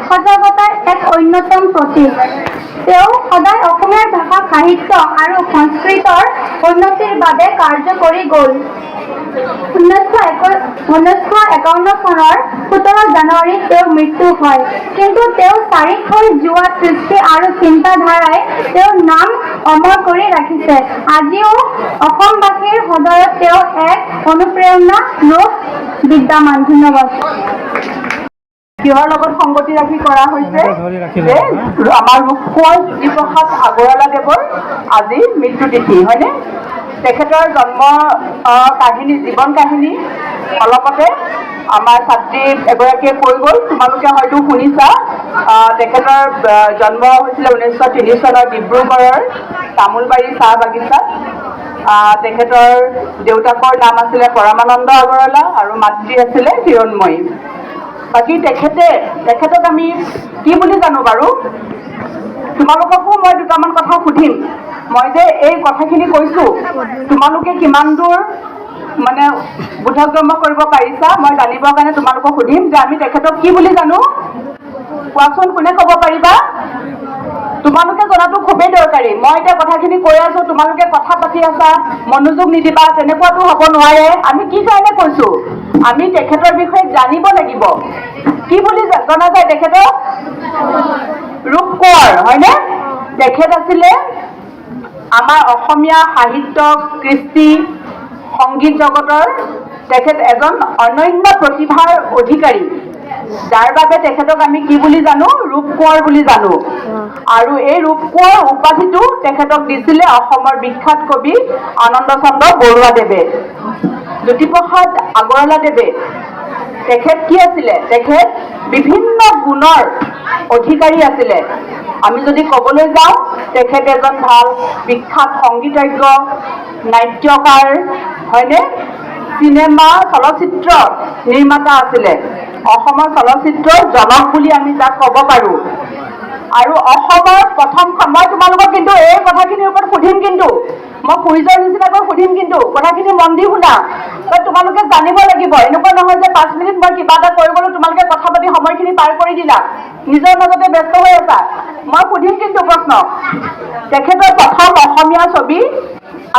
সজাগতাৰ এক অন্যতম প্ৰতীক। তেওঁ সদায় অসমীয়া ভাষা সাহিত্য আৰু সংস্কৃতৰ উন্নতিৰ বাবে কাৰ্য কৰি গ'ল। 1951 চনৰ 17 জানুৱাৰীত তেওঁৰ মৃত্যু হয়, কিন্তু তেওঁৰ চাৰিত হৈ যোৱা সৃষ্টি আৰু চিন্তাধাৰাই তেওঁৰ নাম অমৰ কৰি ৰাখিছে। আজিও অসমবাসীৰ হৃদয়ত তেওঁ এক অনুপ্ৰেৰণা ৰূপ বিদ্যমান। ধন্যবাদ। কিহৰ লগত সংগতি ৰাখি কৰা হৈছে যে আমাৰ ৰূপকোঁৱৰ জ্যোতিপ্ৰসাদ আগৰৱালাদেৱৰ আজি মৃত্যু তিথি, হয়নে? তেখেতৰ জন্ম কাহিনী, জীৱন কাহিনী অলপতে আমাৰ ছাত্ৰী এগৰাকীয়ে কৈ গ'ল, তোমালোকে হয়তো শুনিছা। তেখেতৰ জন্ম হৈছিলে 1930 চনৰ ডিব্ৰুগড়ৰ তামোলবাৰী চাহ বাগিচাত। তেখেতৰ দেউতাকৰ নাম আছিলে পৰমানন্দ আগৰৱালা আৰু মাতৃ আছিলে হিৰণময়ী। বাকী তেখেতক আমি কি বুলি জানো বাৰু? তোমালোককো মই দুটামান কথা সুধিম। মই যে এই কথাখিনি কৈছোঁ, তোমালোকে কিমান দূৰ মানে বোধগম্য কৰিব পাৰিছা মই জানিবৰ কাৰণে তোমালোকক সুধিম যে আমি তেখেতক কি বুলি জানো? কোৱাচোন, কোনে ক'ব পাৰিবা? তোমালোকে জনাটো খুবেই দৰকাৰী। মই এতিয়া কথাখিনি কৈ আছোঁ, তোমালোকে কথা পাতি আছা, মনোযোগ নিদিবা, তেনেকুৱাতো হ'ব নোৱাৰে। আমি কি কাৰণে কৈছোঁ? আমি তেখেতৰ বিষয়ে জানিব লাগিব। কি বুলি জনা যায় তেখেতক? ৰূপকোঁৱৰ, হয়নে? তেখেত আছিলে আমাৰ অসমীয়া সাহিত্য, কৃষ্টি, সংগীত জগতৰ তেখেত এজন অনন্য প্ৰতিভাৰ অধিকাৰী, যাৰ বাবে তেখেতক আমি কি বুলি জানো? ৰূপকোঁৱৰ বুলি জানো। আৰু এই ৰূপকোঁৱৰ উপাধিটো তেখেতক দিছিলে অসমৰ বিখ্যাত কবি আনন্দচন্দ্ৰ বৰুৱাদেৱে। জ্যোতিপ্ৰসাদ আগৰৱালাদেৱে তেখেত কি আছিলে? তেখেত বিভিন্ন গুণৰ অধিকাৰী আছিলে। আমি যদি ক'বলৈ যাওঁ, তেখেত এজন ভাল বিখ্যাত সংগীতজ্ঞ, নাট্যকাৰ, হয়নে? চিনেমা চলচ্চিত্ৰ নিৰ্মাতা আছিলে। অসমৰ চলচ্চিত্ৰৰ জনক বুলি আমি যাক ক'ব পাৰোঁ। আৰু অসমৰ প্ৰথমখন, মই তোমালোকক কিন্তু এই কথাখিনিৰ ওপৰত সুধিম, কিন্তু মই কুইজৰ নিচিনাকৈ সুধিম, কিন্তু কথাখিনি মন দি শুনা। তোমালোকে জানিব লাগিব। এনেকুৱা নহয় যে 5 মিনিট মই কিবা এটা কৈ গ'লো, তোমালোকে কথা পাতি সময়খিনি পাৰ কৰি দিলা, নিজৰ মাজতে ব্যস্ত হৈ আছা। মই সুধিম কিন্তু প্ৰশ্ন। তেখেতৰ প্ৰথম অসমীয়া ছবি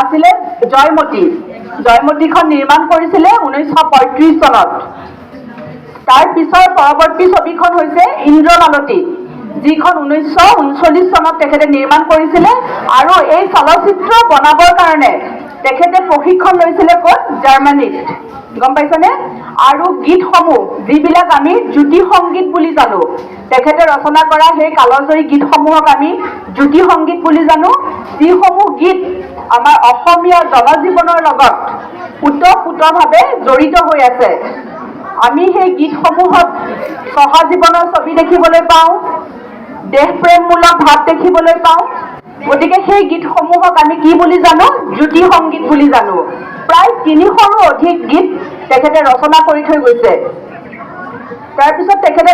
আছিলে জয়মতী। জয়মতীখন নিৰ্মাণ কৰিছিলে 1935 চনত। তাৰ পিছৰ পৰৱৰ্তী ছবিখন হৈছে ইন্দ্ৰমালতী, যিখন 1939 চনত তেখেতে নিৰ্মাণ কৰিছিলে। আৰু এই চলচ্চিত্ৰ বনাবৰ কাৰণে তেখেতে প্ৰশিক্ষণ লৈছিলে ক'ত? জাৰ্মানীত। গম পাইছানে? আৰু গীতসমূহ যিবিলাক আমি জ্যোতি সংগীত বুলি জানো, তেখেতে ৰচনা কৰা সেই কালজয়ী গীতসমূহক আমি জ্যোতি সংগীত বুলি জানো। যিসমূহ গীত আমাৰ অসমীয়া জনজীৱনৰ লগত ওতঃপ্ৰোতভাৱে জড়িত হৈ আছে। আমি সেই গীতসমূহত সহজীৱনৰ ছবি দেখিবলৈ পাওঁ, দেশপ্ৰেমমূলক ভাৱ দেখিবলৈ পাওঁ। গতিকে সেই গীতসমূহক আমি কি বুলি জানো? জ্যোতি সংগীত বুলি জানো। প্ৰায় 300ৰো অধিক গীত তেখেতে ৰচনা কৰি থৈ গৈছে। তাৰপিছত তেখেতে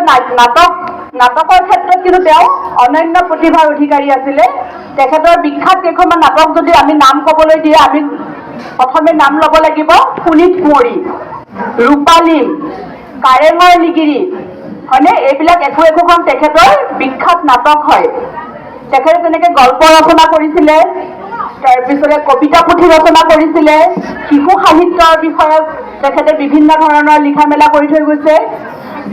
নাটকৰ ক্ষেত্ৰত কিন্তু তেওঁ অনন্য প্ৰতিভাৰ অধিকাৰী আছিলে। তেখেতৰ বিখ্যাত কেইখনমান নাটক যদি আমি নাম ক'বলৈ দিয়ে, আমি প্ৰথমে নাম ল'ব লাগিব শোণিত কুঁৱৰী, ৰূপালীম, কাৰেঙৰ লিগিৰি, হয়নে? এইবিলাক একোখন তেখেতৰ বিখ্যাত নাটক হয়। তেখেতে তেনেকৈ গল্প ৰচনা কৰিছিলে, তাৰপিছতে কবিতা পুথি ৰচনা কৰিছিলে, শিশু সাহিত্যৰ বিষয়ত তেখেতে বিভিন্ন ধৰণৰ লিখা মেলা কৰি থৈ গৈছে,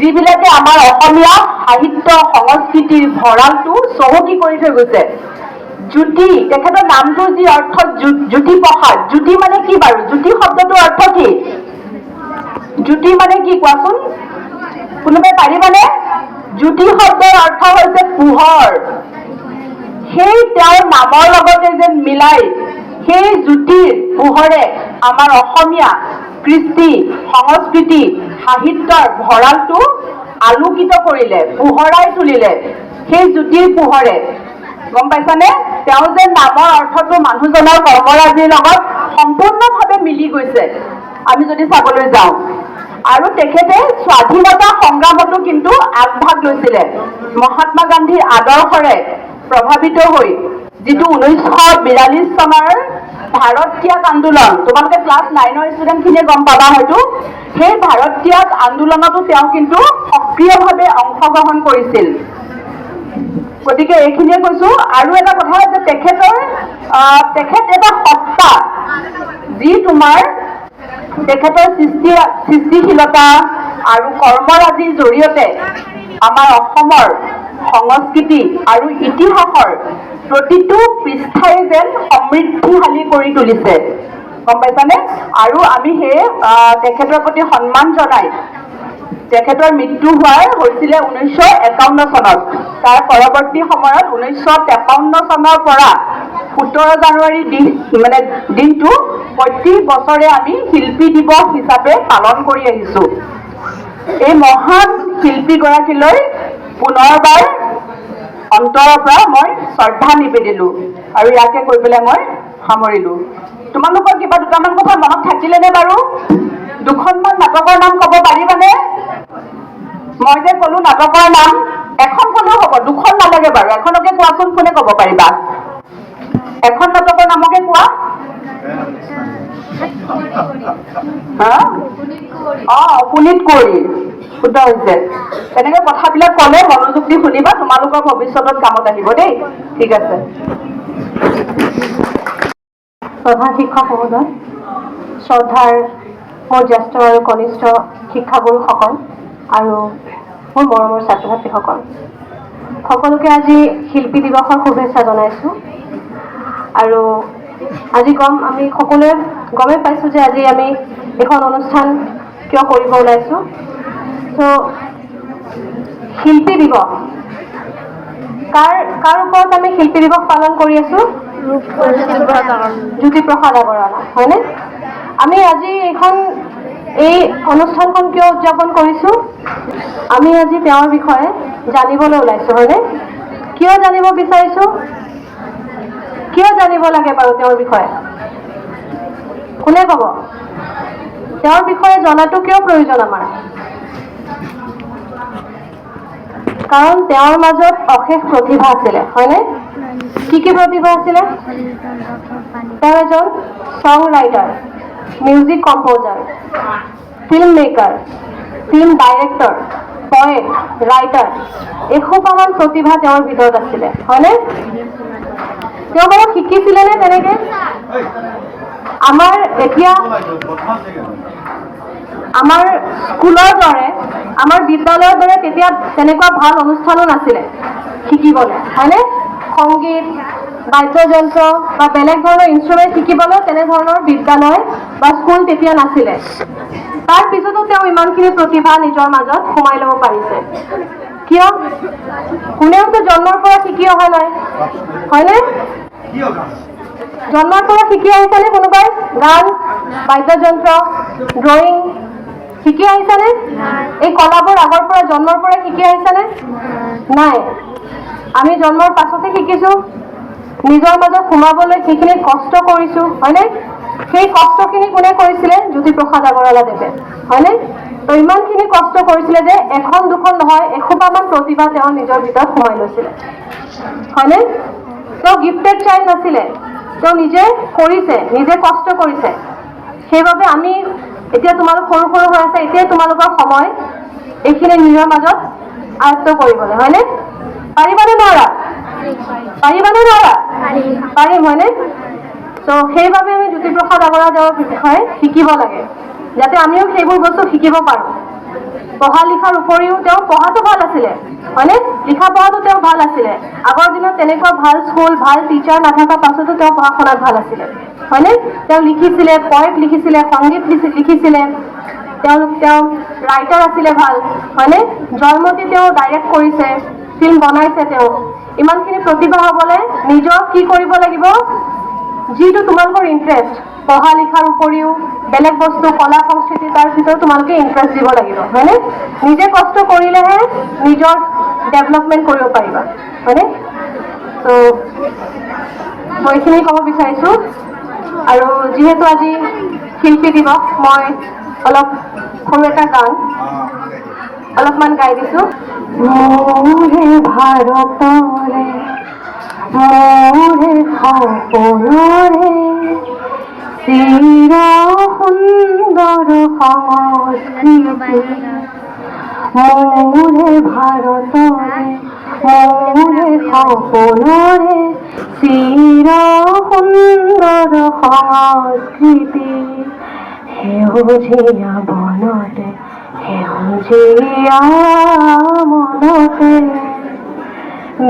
যিবিলাকে আমাৰ অসমীয়া সাহিত্য সংস্কৃতিৰ ভঁৰালটো চহকী কৰি থৈ গৈছে। জ্যোতি, তেখেতৰ নামটোৰ যি অৰ্থ জ্যোতিপ্ৰসাদ, জ্যোতি মানে কি বাৰু? জ্যোতি শব্দটোৰ অৰ্থ কি? জ্যোতি মানে কি কোৱাচোন? কোনোবাই পাৰিবনে? জ্যোতি শব্দৰ অৰ্থ হৈছে পোহৰ। সেই তেওঁৰ নামৰ লগতে যেন মিলাই সেই জ্যোতিৰ পোহৰে আমাৰ অসমীয়া কৃষ্টি, সংস্কৃতি, সাহিত্যৰ ভঁৰালটো আলোকিত কৰিলে, পোহৰাই তুলিলে সেই জ্যোতিৰ পোহৰে। গম পাইছানে? তেওঁ যে নামৰ অৰ্থটো মানুহজনৰ কৰ্মৰাজিৰ লগত সম্পূৰ্ণভাৱে মিলি গৈছে, আমি যদি চাবলৈ যাওঁ। আৰু তেখেতে স্বাধীনতা সংগ্ৰামতো কিন্তু আগভাগ লৈছিলে। মহাত্মা গান্ধীৰ আদৰ্শৰে প্ৰভাৱিত হৈ যিটো 1942 চনৰ ভাৰত ত্যাগ আন্দোলন, তোমালোকে ক্লাছ 9ৰ ষ্টুডেণ্টখিনিয়ে গম পাবা হয়তো, সেই ভাৰত ত্যাগ আন্দোলনতো তেওঁ কিন্তু সক্ৰিয়ভাৱে অংশগ্ৰহণ কৰিছিল। গতিকে এইখিনিয়ে কৈছো। আৰু এটা কথা যে তেখেত এটা সত্তা, যি তোমাৰ তেখেতৰ সৃষ্টিশীলতা আৰু কৰ্মৰাজিৰ জৰিয়তে আমাৰ অসমৰ সংস্কৃতি আৰু ইতিহাসৰ প্ৰতিটো পৃষ্ঠাই যেন সমৃদ্ধিশালী কৰি তুলিছে, গম পাইছানে? আৰু আমি সেই তেখেতৰ প্ৰতি সন্মান জনাই, তেখেতৰ মৃত্যু হৈছিলে 1951 চনত। তাৰ পৰৱৰ্তী সময়ত 1953 চনৰ পৰা 17 জানুৱাৰী দিনটো প্ৰতি বছৰে আমি শিল্পী দিৱস হিচাপে পালন কৰি আহিছো। এই মহান শিল্পীগৰাকীলৈ পুনৰবাৰ অন্তৰৰ পৰা মই শ্ৰদ্ধা নিবেদিলো আৰু ইয়াকে কৈ পেলাই মই সামৰিলো। তোমালোকৰ কিবা দুটামান কথা মনত থাকিলেনে বাৰু? দুখনমান নাটকৰ নাম ক'ব পাৰিবানে? মই যে ক'লো নাটকৰ নাম, এখন ক'লেও হ'ব, দুখন নালাগে বাৰু, এখনকে কোৱাচোন। কোনে ক'ব পাৰিবা? এখন নাটকৰ নামকে কোৱা। পুনিত কুঁৱৰী, শুদ্ধ হৈছে। তেনেকে কথাবিলাক ক'লে মনোযোগ দি শুনিবা, তোমালোকৰ ভৱিষ্যতত কামত আহিব দেই। ঠিক আছে। প্ৰধান শিক্ষক মহোদয়, শ্ৰদ্ধাৰ মোৰ জ্যেষ্ঠ আৰু কনিষ্ঠ শিক্ষাগুৰুসকল আৰু মোৰ মৰমৰ ছাত্ৰ ছাত্ৰীসকল, সকলোকে আজি শিল্পী দিৱসৰ শুভেচ্ছা জনাইছোঁ। আৰু আজি আমি সকলোৱে গমেই পাইছোঁ যে আজি আমি এখন অনুষ্ঠান কিয় কৰিব ওলাইছোঁ। ত' শিল্পী দিৱস, কাৰ ওপৰত আমি শিল্পী দিৱস পালন কৰি আছোঁ? জ্যোতিপ্ৰসাদ আগৰৱালা, হয়নে? আমি আজি এই অনুষ্ঠানখন কিয় উদযাপন কৰিছোঁ? আমি আজি তেওঁৰ বিষয়ে জানিবলৈ ওলাইছোঁ, হয়নে? কিয় জানিব বিচাৰিছোঁ? কিয় জানিব লাগে বাৰু তেওঁৰ বিষয়ে? কোনে ক'ব? তেওঁৰ বিষয়ে জনাটো কিয় প্ৰয়োজন আমাৰ? কাৰণ তেওঁৰ মাজত অশেষ প্ৰতিভা আছিলে, হয়নে? কি প্ৰতিভা আছিলে? তেওঁ এজন song writer, music composer, film maker, film director, poet, writer, এসোপামান প্ৰতিভা তেওঁৰ ভিতৰত আছিলে, হয়নে? তেওঁ বাৰু শিকিছিলেনে তেনেকে? আমাৰ স্কুলৰ দৰে, আমাৰ বিদ্যালয়ৰ দৰে তেতিয়া তেনেকুৱা ভাল অনুষ্ঠানো নাছিলে শিকিবলৈ, হয়নে? সংগীত, বাদ্যযন্ত্ৰ বা বেলেগ ধৰণৰ ইনষ্ট্ৰুমেণ্ট শিকিবলৈ তেনেধৰণৰ বিদ্যালয় বা স্কুল তেতিয়া নাছিলে। তাৰ পিছতো তেওঁ ইমানখিনি প্ৰতিভা নিজৰ মাজত সোমাই ল'ব পাৰিছে। কিয়? কোনেওতো জন্মৰ পৰা শিকি অহা নাই, হয়নে? জন্মৰ পৰা শিকি আহিছেনে কোনোবাই? গান, বাদ্যযন্ত্ৰ, ড্ৰয়িং শিকি আহিছেনে? এই কলাবোৰ আগৰ পৰা জন্মৰ পৰা শিকি আহিছেনে? নাই। আমি জন্মৰ পাছতে শিকিছোঁ, নিজৰ মাজত সোমাবলৈ সেইখিনি কষ্ট কৰিছোঁ, হয়নে? সেই কষ্টখিনি কোনে কৰিছিলে? জ্যোতিপ্ৰসাদ আগৰৱালাদেৱে, হয়নে? তো ইমানখিনি কষ্ট কৰিছিলে যে এখন দুখন নহয়, এসোপামান প্ৰতিভা তেওঁ নিজৰ ভিতৰত সোমাই লৈছিলে, হয়নে? তেওঁ গিফ্টেড চাইল্ড নাছিলে, তেওঁ নিজে কৰিছে, নিজে কষ্ট কৰিছে। সেইবাবে আমি এতিয়া তোমালোক সৰু সৰু হৈ আছে, এতিয়াই তোমালোকৰ সময় এইখিনি নিজৰ মাজত আয়ত্ব কৰিবলৈ, হয়নে? পাৰিবানে নোৱাৰা? পাৰিবানে নোৱাৰা? পাৰিম, হয়নে? ত' সেইবাবে আমি জ্যোতিপ্ৰসাদ আগৰৱালাৰ বিষয়ে শিকিব লাগে, যাতে আমিও সেইবোৰ বস্তু শিকিব পাৰোঁ। পঢ়া লিখাৰ উপৰিও তেওঁ পঢ়াটো ভাল আছিলে, হয়নে? লিখা পঢ়াটো তেওঁ ভাল আছিলে। আগৰ দিনত তেনেকুৱা ভাল স্কুল, ভাল টিচাৰ নাথকাৰ পাছতো তেওঁ পঢ়া শুনাত ভাল আছিলে, হয়নে? তেওঁ লিখিছিলে, পয়েট লিখিছিলে, সংগীত লিখিছিলে, তেওঁ ৰাইটাৰ আছিলে ভাল, হয়নে? জয়মতী তেওঁ ডাইৰেক্ট কৰিছে, ফিল্ম বনাইছে। তেওঁ ইমানখিনি প্ৰতিভা হ'বলৈ নিজক কি কৰিব লাগিব? যিটো তোমালোকৰ ইণ্টাৰেষ্ট, পঢ়া লিখাৰ উপৰিও বেলেগ বস্তু, কলা সংস্কৃতি, তাৰ ভিতৰত তোমালোকে ইণ্টাৰেষ্ট দিব লাগিব, হয়নে? নিজে কষ্ট কৰিলেহে নিজৰ ডেভেলপমেণ্ট কৰিব পাৰিবা, হয়নে? তো মই এইখিনি ক'ব বিচাৰিছোঁ। আৰু যিহেতু আজি শিল্পী দিৱস, মই অলপ সৰু এটা গান অলপমান গাই দিছোঁ। মোৰে ভাৰতৰে, মোৰে সপোনৰে চিৰ সুন্দৰ সংস্কৃতি মোৰে ভাৰতৰে মোৰে সপোনৰে চিৰ সুন্দৰ সংস্কৃতি সেউজীয়া বনতে সেউজীয়া মনতে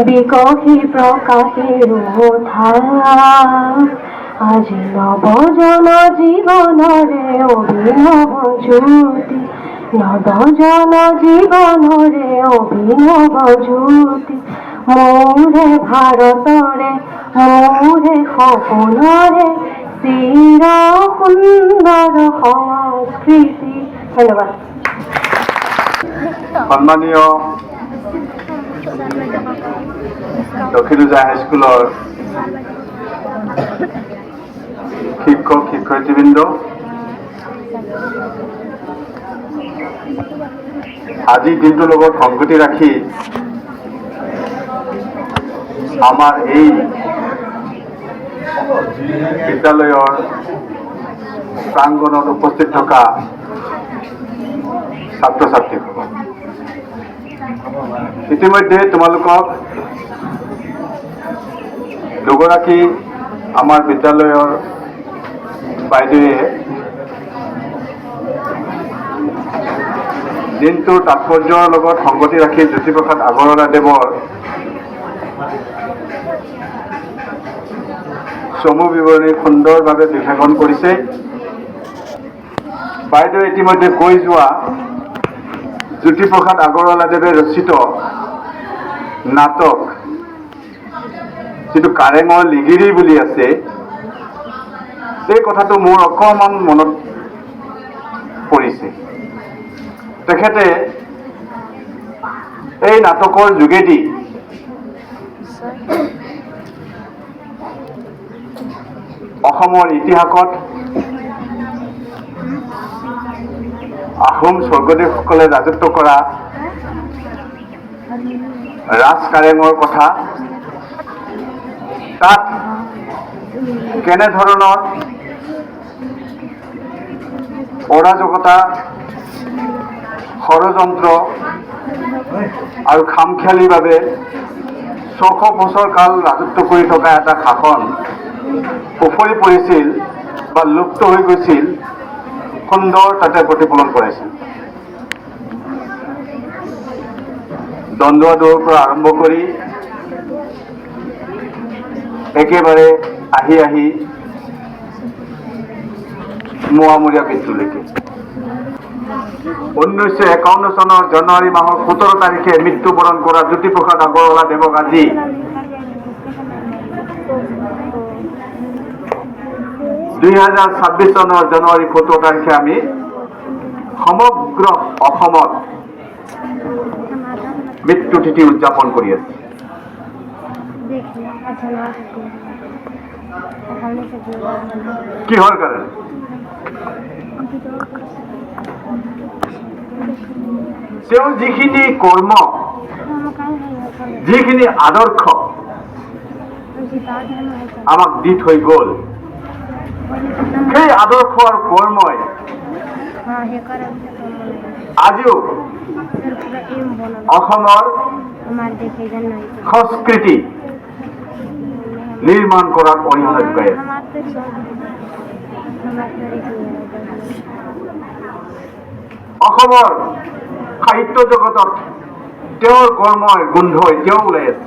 বিকশী প্ৰকাশী ধাৰা আজি নৱজন জীৱনৰে অভিনৱ জ্যোতি নৱজন জীৱনৰে অভিনৱ জ্যোতি মোৰে ভাৰতৰে মোৰে সপোনৰে চিৰ সুন্দৰ সংস্কৃতি। ধন্যবাদ। সন্মানীয় দক্ষিণুজা হাইস্কুলৰ শিক্ষক শিক্ষয়িত্ৰীবৃন্দ, আজিৰ দিনটোৰ লগত সংগতি ৰাখি আমাৰ এই বিদ্যালয়ৰ প্ৰাংগণত উপস্থিত থকা ছাত্ৰ ছাত্ৰীসকল, ইতিমধ্যে তোমালোকক দুগৰাকী আমাৰ বিদ্যালয়ৰ বাইদেৱে দিনটোৰ তাৎপৰ্যৰ লগত সংগতি ৰাখি জ্যোতিপ্ৰসাদ আগৰৱালাদেৱৰ চমু বিৱৰণী সুন্দৰভাৱে বিশ্লেষণ কৰিছে। বাইদেৱে ইতিমধ্যে কৈ যোৱা জ্যোতিপ্ৰসাদ আগৰৱালাদেৱে ৰচিত নাটক যিটো কাৰেঙৰ লিগিৰি বুলি আছে, এই কথাটো মোৰ অকণমান মনত পৰিছে। তেখেতে এই নাটকৰ যোগেদি অসমৰ ইতিহাসত আহোম স্বৰ্গদেৱসকলে ৰাজত্ব কৰা ৰাজ কাৰেঙৰ কথা, তাত কেনেধৰণৰ অৰাজকতা, ষড়যন্ত্ৰ আৰু খামখেয়ালিভাৱে ৬০০ বছৰ কাল ৰাজত্ব কৰি থকা এটা শাসন উফৰি পৰিছিল বা লুপ্ত হৈ গৈছিল, সুন্দৰ তাতে প্ৰতিফলন কৰাইছিল। দ্বন্দ্বটোৰ পৰা আৰম্ভ কৰি একেবাৰে আহি আহি মোৱামৰীয়া মৃত্যুলৈকে। 1951 চনৰ জানুৱাৰী মাহৰ 17 তাৰিখে মৃত্যুবৰণ কৰা জ্যোতিপ্ৰসাদ আগৰৱালাদেৱক আজি 2026 চনৰ জানুৱাৰী 17 তাৰিখে আমি সমগ্ৰ অসমত মৃত্যু তিথি উদযাপন কৰি আছো। কিহৰ কাৰণে? তেওঁ যিখিনি কৰ্ম, যিখিনি আদৰ্শ আমাক দি থৈ গ'ল, সেই আদৰ্শ আৰু কৰ্মই আজিও অসমৰ সংস্কৃতি নিৰ্মাণ কৰাত অৰিহণা যোগাই আছে। অসমৰ সাহিত্য জগতত তেওঁৰ কৰ্মৰ গোন্ধ এতিয়াও ওলাই আছে।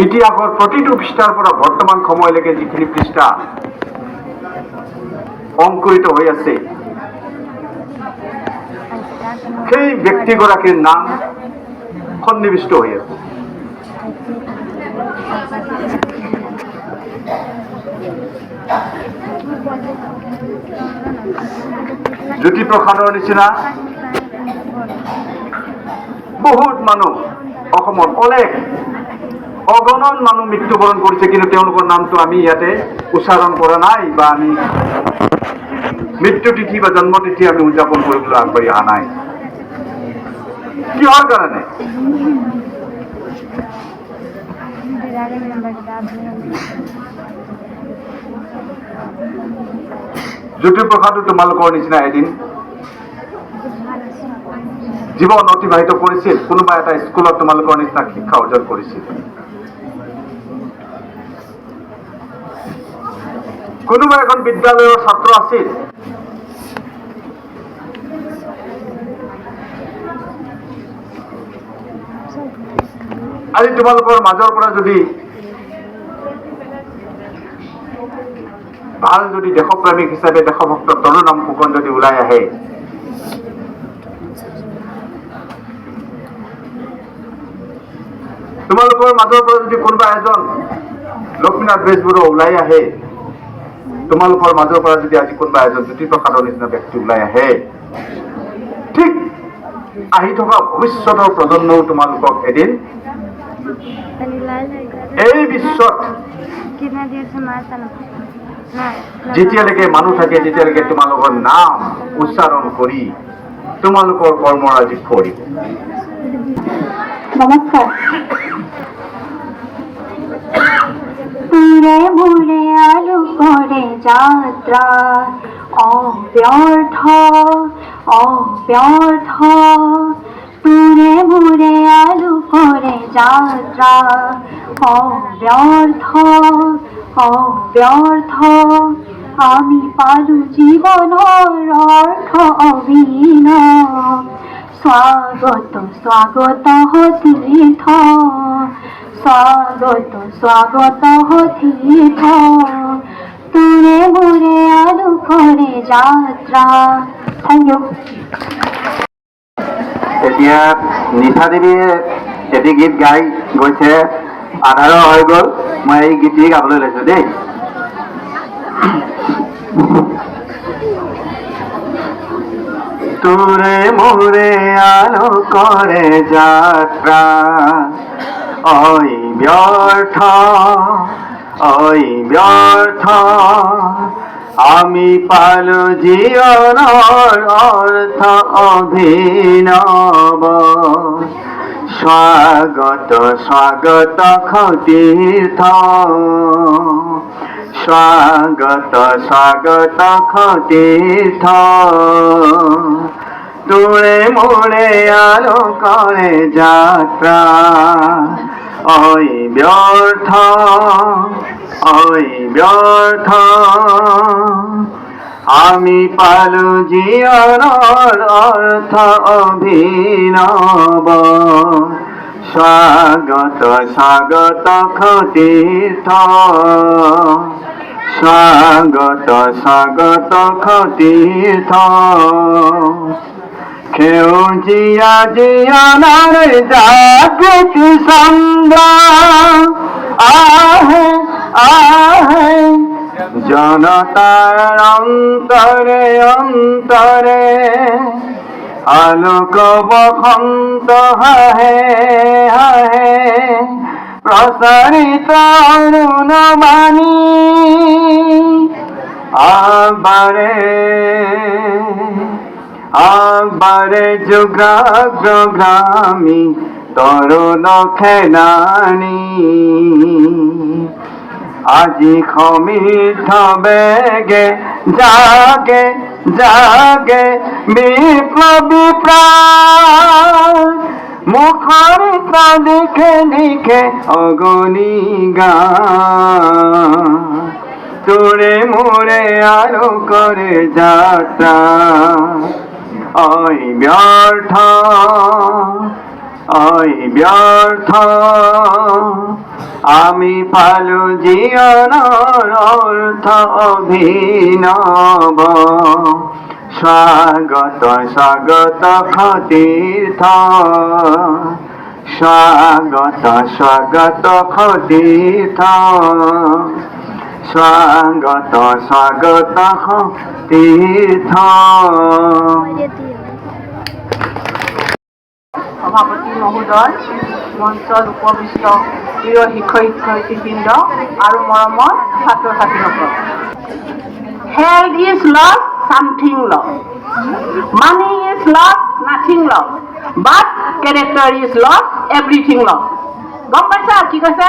ইতিহাসৰ প্ৰতিটো পৃষ্ঠাৰ পৰা বৰ্তমান সময়লৈকে যিখিনি পৃষ্ঠা অংকুৰিত হৈ আছে, সেই ব্যক্তিগৰাকীৰ নাম সন্নিৱিষ্ট হৈ আছে। জ্যোতিপ্ৰসাদৰ নিচিনা বহুত মানুহ অসমত অগণন মানুহ মৃত্যুবৰণ কৰিছে, কিন্তু তেওঁলোকৰ নামটো আমি ইয়াতে উচ্চাৰণ কৰা নাই বা আমি মৃত্যু তিথি বা জন্ম তিথি আমি উদযাপন কৰিবলৈ আগবাঢ়ি অহা নাই। কিহৰ কাৰণে? জ্যোতিপ্ৰসাদো তোমালোকৰ নিচিনা এদিন জীৱন অতিবাহিত কৰিছিল, কোনোবা এটা স্কুলত তোমালোকৰ নিচিনা শিক্ষা অৰ্জন কৰিছিল, কোনোবা এখন বিদ্যালয়ৰ ছাত্ৰ আছিল, আজি তোমালোকৰ মাজৰ পৰা যদি ভাল যদি দেশপ্ৰেমিক হিচাপে দেশভক্ত তৰুণৰাম ফুকন যদি ওলাই আহে, তোমালোকৰ মাজৰ পৰা যদি কোনোবা এজন লক্ষ্মীনাথ বেজবৰুৱা ওলাই আহে, তোমালোকৰ মাজৰ পৰা যদি আজি কোনোবা এজন জ্যোতিপ্ৰসাদৰ নিচিনা ব্যক্তি ওলাই আহে, ঠিক আহি থকা ভৱিষ্যতৰ প্ৰজন্মও তোমালোকক এদিন এই বিশ্বত যেতিয়ালৈকে মানুহ থাকে তেতিয়ালৈকে তোমালোকৰ নাম উচ্চাৰণ কৰি তোমালোকৰ কৰ্মৰাজি কৰিব। নমস্কাৰ। পুৰে ভুৰে আলোকৰে যাত্ৰা অব্যৰ্থ অব্যৰ্থ, পুৰে ভুৰে আলোকৰে যাত্ৰা অব্যৰ্থ অব্যৰ্থ, আমি পালো জীৱনৰ অৰ্থ অভিনৱ, স্বাগত স্বাগত তীৰ্থ, স্বাগত স্বাগত তীৰ্থ, তোৰে মোৰে আলোকৰে যাত্ৰা। Thank you. এতিয়া নিশা দেৱীয়ে এটি গীত গাই গৈছে, আধাৰ হৈ গ'ল, মই এই গীতটি গাবলৈ লৈছো দেই। তোৰে মোৰে আলোকৰে যাত্ৰা ঐ ব্যৰ্থ ঐ ব্যৰ্থ, আমি পালো জীৱনৰ অৰ্থ অভিনৱ, স্বাগত স্বাগত তীৰ্থ, স্বাগত স্বাগত তীৰ্থ, তোৰে মোৰে আলোকৰে যাত্ৰা ঐ ব্যৰ্থ ঐ ব্যৰ্থ, আমি পালো জীৱনৰ অৰ্থ অভিনৱ, স্বাগত স্বাগত তীৰ্থ, স্বাগত স্বাগত তীৰ্থ, সেউজীয়া জীয়নৰ জাগৃতি চন্দ্ৰ আহে আহে, জনতাৰ অন্তৰে অন্তৰে আলোক বসন্ত হাহে হাহে, প্ৰচাৰিত অৰুণবাণী আগবাঢ়ে আগবাঢ়ে যুগাগ্ৰগামী তৰুণ সেনানী, আজি সমৃদ্ধ বেগে জাগে জাগে বিপ্লৱী প্ৰাণ, মুখৰিত দিশে দিশে অগণি গান, তোৰে মোৰে আলোকৰে যাত্ৰা ঐ ব্যৰ্থ ঐ ব্যৰ্থ, আমি পালো জীৱনৰ অৰ্থ অভিনৱ, স্বাগত স্বাগত তীৰ্থ, স্বাগত স্বাগত তীৰ্থ, স্বাগত স্বাগত তীৰ্থ। সভাপতি মহোদয়, মঞ্চত উপবিষ্ট প্ৰিয় শিক্ষক শিক্ষয়িত্ৰীবৃন্দ আৰু মৰমৰ ছাত্ৰ ছাত্ৰীসকল, health is lost, something lost, money is lost, nothing lost, but character is lost, everything lost. গম পাইছা কি কৈছে?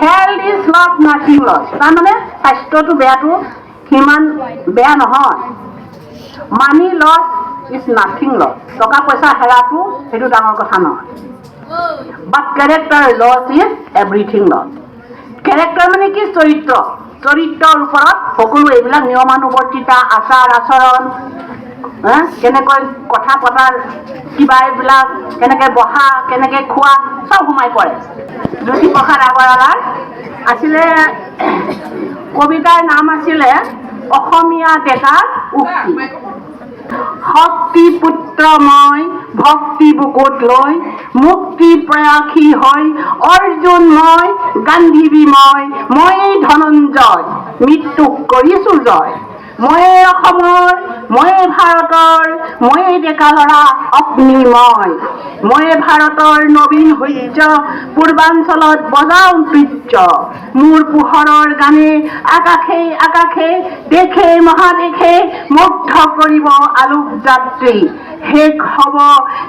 Health is loss nothing loss. তাৰমানে স্বাস্থ্যটো বেয়াটো সিমান বেয়া নহয়। Money loss is nothing loss. টকা পইচা হেৰাটো সেইটো ডাঙৰ কথা নহয়। But character loss is everything loss. Character মানে কি? চৰিত্ৰ। চৰিত্ৰৰ ওপৰত সকলো এইবিলাক নিয়মানুৱৰ্তিতা, আচাৰ আচৰণ, কেনেকৈ কথা পতাৰ কিবা এইবিলাক, কেনেকৈ বহা, কেনেকৈ খোৱা, চব সোমাই পৰে। জ্যোতিপ্ৰসাদ আগৰৱালাৰ আছিলে কবিতাৰ নাম আছিলে অসমীয়া ডেকাৰ উক্তি। শক্তি পুত্ৰ মই ভক্তি বুকুত লৈ, মুক্তি প্ৰয়াসী হৈ অৰ্জুন মই, গান্ধীবী ময়েই ধনঞ্জয়, মৃত্যুক কৰিছো জয়। ময়েই অসমৰ, ময়েই ভাৰতৰ, ময়েই ডেকা ল'ৰা অগ্নি ময়েই ভাৰতৰ নবীন সূৰ্য, পূৰ্বাঞ্চলত বজাওঁ তৃৰ্য। মোৰ পোহৰৰ গানে আকাশে আকাশে, দেশে মহাদেশে মুগ্ধ কৰিব আলোক যাত্ৰী। শেষ হ'ব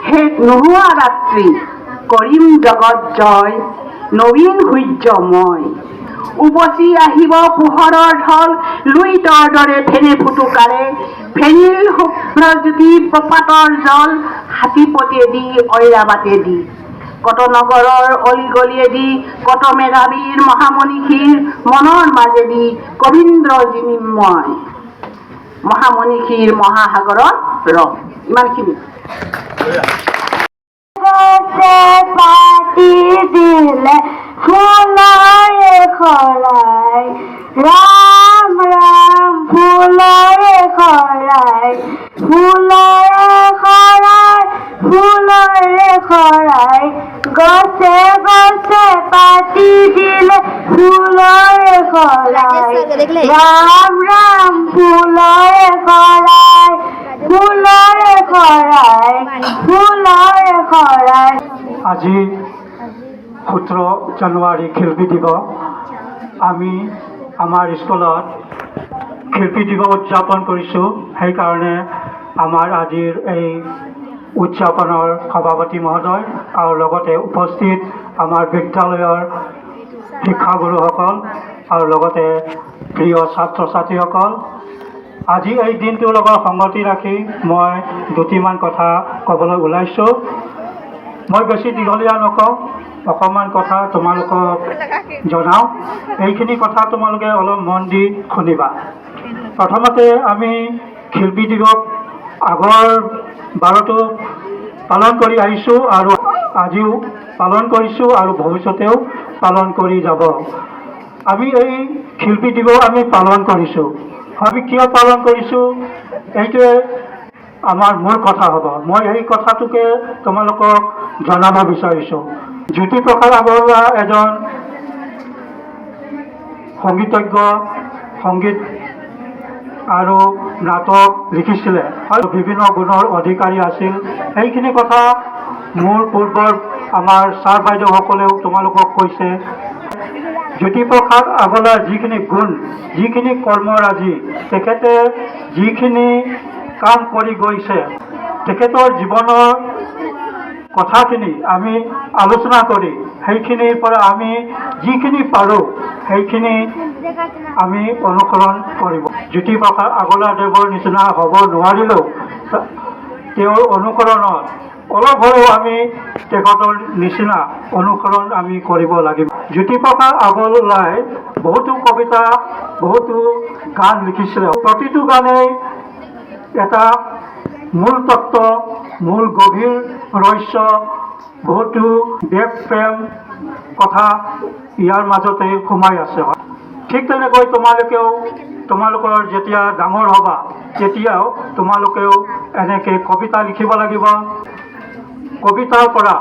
শেষ নোহোৱা ৰাত্ৰি, কৰিম জগত জয়, নবীন সূৰ্য মই। উপচি আহিব পোহৰৰ ঢল, লুইতৰ দৰে ফেনে ফুটুকাৰে, ফেনীৰ শুভ্ৰজ্যোতি প্ৰপাতৰ জল, হাতীপতিয়েদি ঐৰাবাটেদি। কত নগৰৰ অলি গলিয়েদি, কত মেধাৱীৰ মহামনীষীৰ মনৰ মাজেদি, কবীন্দ্ৰ জিমিময় মহামনীষীৰ মহাসাগৰত ৰং। ইমানখিনি। পাতি দিলে ফুলৰে খৰাই, ৰাম ৰাম ফুলৰে খৰাই, ফুলৰে খৰাই, ফুলৰে খৰাই, গছে গছে পাতি দিলে ফুলৰে খৰাই, ৰাম ৰাম ফুলৰে খৰাই, ফুলৰে খৰাই, ফুলৰে খৰাই। আজি 17 জানুৱাৰী শিল্পী দিৱস। আমি আমাৰ স্কুলত শিল্পী দিৱস উদযাপন কৰিছোঁ। সেইকাৰণে আমাৰ আজিৰ এই উদযাপনৰ সভাপতি মহোদয় আৰু লগতে উপস্থিত আমাৰ বিদ্যালয়ৰ শিক্ষাগুৰুসকল আৰু লগতে প্ৰিয় ছাত্ৰ ছাত্ৰীসকল, আজি এই দিনটোৰ লগত সংগতি ৰাখি মই দুটিমান কথা ক'বলৈ ওলাইছোঁ। মই বেছি দীঘলীয়া নকওঁ, অকণমান কথা তোমালোকক জনাওঁ। এইখিনি কথা তোমালোকে অলপ মন দি শুনিবা। প্ৰথমতে আমি শিল্পী দিৱস আগৰ বাৰতো পালন কৰি আহিছোঁ আৰু আজিও পালন কৰিছোঁ আৰু ভৱিষ্যতেও পালন কৰি যাব। আমি এই শিল্পী দিৱস আমি পালন কৰিছোঁ। আমি কিয় পালন কৰিছোঁ এইটোৱে আমাৰ মূল কথা হ'ব। মই এই কথাটোকে তোমালোকক জনাব বিচাৰিছোঁ। জ্যোতিপ্ৰসাদ আগৰৱালা এজন সংগীতজ্ঞ, সংগীত আৰু নাটক লিখিছিলে আৰু বিভিন্ন গুণৰ অধিকাৰী আছিল। এইখিনি কথা মোৰ পূৰ্বৰ আমাৰ ছাৰ বাইদেউসকলেও তোমালোকক কৈছে। জ্যোতিপ্ৰসাদ আগৰৱালাৰ যিখিনি গুণ, যিখিনি কৰ্মৰাজি, তেখেতে যিখিনি কাম কৰি গৈছে, তেখেতৰ জীৱনৰ কথাখিনি আমি আলোচনা কৰি সেইখিনিৰ পৰা আমি যিখিনি পাৰোঁ সেইখিনি আমি অনুসৰণ কৰিব। জ্যোতিপ্ৰসাদ আগৰৱালাদেৱৰ নিচিনা হ'ব নোৱাৰিলেও তেওঁৰ অনুকৰণত অলপ হ'লেও আমি তেখেতৰ নিচিনা অনুসৰণ আমি কৰিব লাগিব। জ্যোতিপ্ৰসাদ আগৰৱালাই বহুতো কবিতা, বহুতো গান লিখিছিলে। প্ৰতিটো গানেই এটা মূল তত্ত্ব, মূল গভীৰ ৰহস্য, বহুতো দেশ প্ৰেম কথা ইয়াৰ মাজতে সোমাই আছে। ঠিক তেনেকৈ তোমালোকেও তোমালোকৰ যেতিয়া ডাঙৰ হ'বা তেতিয়াও তোমালোকেও এনেকৈ কবিতা লিখিব লাগিব। কবিতাৰ পৰা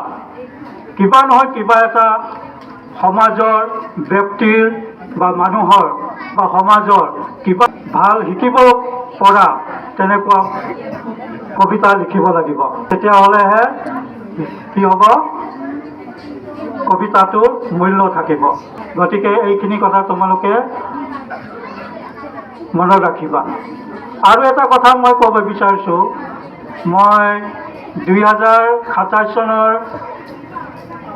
কিবা নহয় কিবা এটা সমাজৰ, ব্যক্তিৰ বা মানুহৰ বা সমাজৰ কিবা ভাল শিকিব পৰা তেনেকুৱা কবিতা লিখিব লাগিব। তেতিয়াহ'লেহে কি হ'ব, কবিতাটোৰ মূল্য থাকিব। গতিকে এইখিনি কথা তোমালোকে মনত ৰাখিবা। আৰু এটা কথা মই ক'ব বিচাৰিছোঁ, মই 2027 চনৰ